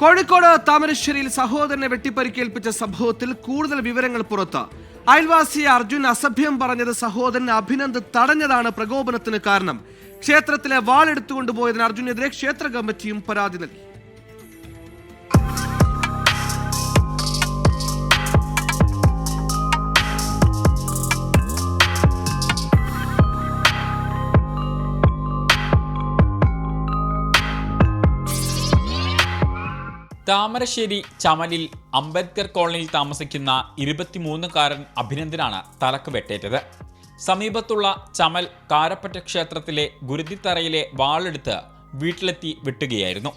കോഴിക്കോട് താമരശ്ശേരിയിൽ സഹോദരനെ വെട്ടിപ്പരിക്കേൽപ്പിച്ച സംഭവത്തിൽ കൂടുതൽ വിവരങ്ങൾ പുറത്ത്. അയൽവാസി അർജുൻ അസഭ്യം പറഞ്ഞത് സഹോദരൻ അഭിനന്ദ് തടഞ്ഞതാണ് പ്രകോപനത്തിന് കാരണം. ക്ഷേത്രത്തിലെ വാളെടുത്തുകൊണ്ടുപോയതിന് അർജുനെതിരെ ക്ഷേത്ര കമ്മിറ്റിയും പരാതി നൽകി. താമരശ്ശേരി ചമലിൽ അംബേദ്കർ കോളനിയിൽ താമസിക്കുന്ന 23-കാരൻ അഭിനന്ദനാണ് തലക്ക് വെട്ടേറ്റത്. സമീപത്തുള്ള ചമൽ കാരപ്പറ്റ ക്ഷേത്രത്തിലെ ഗുരുതിത്തറയിലെ വാളെടുത്ത് വീട്ടിലെത്തി വെട്ടുകയായിരുന്നു.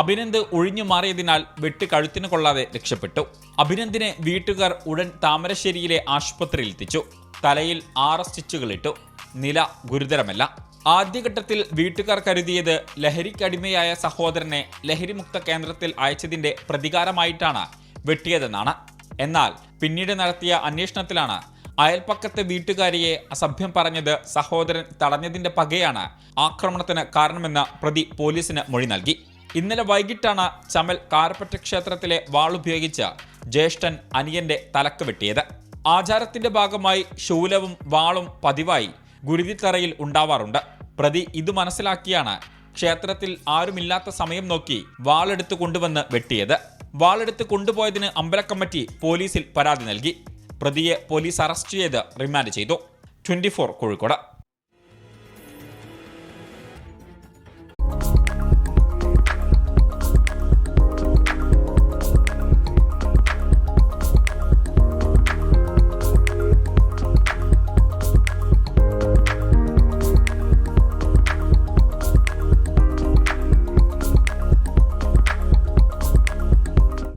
അഭിനന്ദ് ഒഴിഞ്ഞു മാറിയതിനാൽ വെട്ട് കഴുത്തിന് കൊള്ളാതെ രക്ഷപ്പെട്ടു. അഭിനന്ദിനെ വീട്ടുകാർ ഉടൻ താമരശ്ശേരിയിലെ ആശുപത്രിയിൽ എത്തിച്ചു. തലയിൽ 6 സ്റ്റിച്ചുകളിട്ടു. നില ഗുരുതരമല്ല. ആദ്യഘട്ടത്തിൽ വീട്ടുകാർ കരുതിയത് ലഹരിക്കടിമയായ സഹോദരനെ ലഹരിമുക്ത കേന്ദ്രത്തിൽ അയച്ചതിന്റെ പ്രതികാരമായിട്ടാണ് വെട്ടിയതെന്നാണ്. എന്നാൽ പിന്നീട് നടത്തിയ അന്വേഷണത്തിലാണ് അയൽപ്പക്കത്തെ വീട്ടുകാരിയെ അസഭ്യം പറഞ്ഞത് സഹോദരൻ തടഞ്ഞതിന്റെ പകയാണ് ആക്രമണത്തിന് കാരണമെന്ന് പ്രതി പോലീസിന് മൊഴി നൽകി. ഇന്നലെ വൈകിട്ടാണ് ചമൽ കാരപ്പറ്റ ക്ഷേത്രത്തിലെ വാളുപയോഗിച്ച് ജ്യേഷ്ഠൻ അനിയന്റെ തലക്ക് വെട്ടിയത്. ആചാരത്തിന്റെ ഭാഗമായി ശൂലവും വാളും പതിവായി ഗുരുതിത്തറയിൽ ഉണ്ടാവാറുണ്ട്. പ്രതി ഇത് മനസ്സിലാക്കിയാണ് ക്ഷേത്രത്തിൽ ആരുമില്ലാത്ത സമയം നോക്കി വാളെടുത്ത് കൊണ്ടുവന്ന് വെട്ടിയത്. വാളെടുത്ത് കൊണ്ടുപോയതിന് അമ്പലക്കമ്മിറ്റി പോലീസിൽ പരാതി നൽകി. പ്രതിയെ പോലീസ് അറസ്റ്റ് ചെയ്ത് റിമാൻഡ് ചെയ്തു. 24 കോഴിക്കോട്.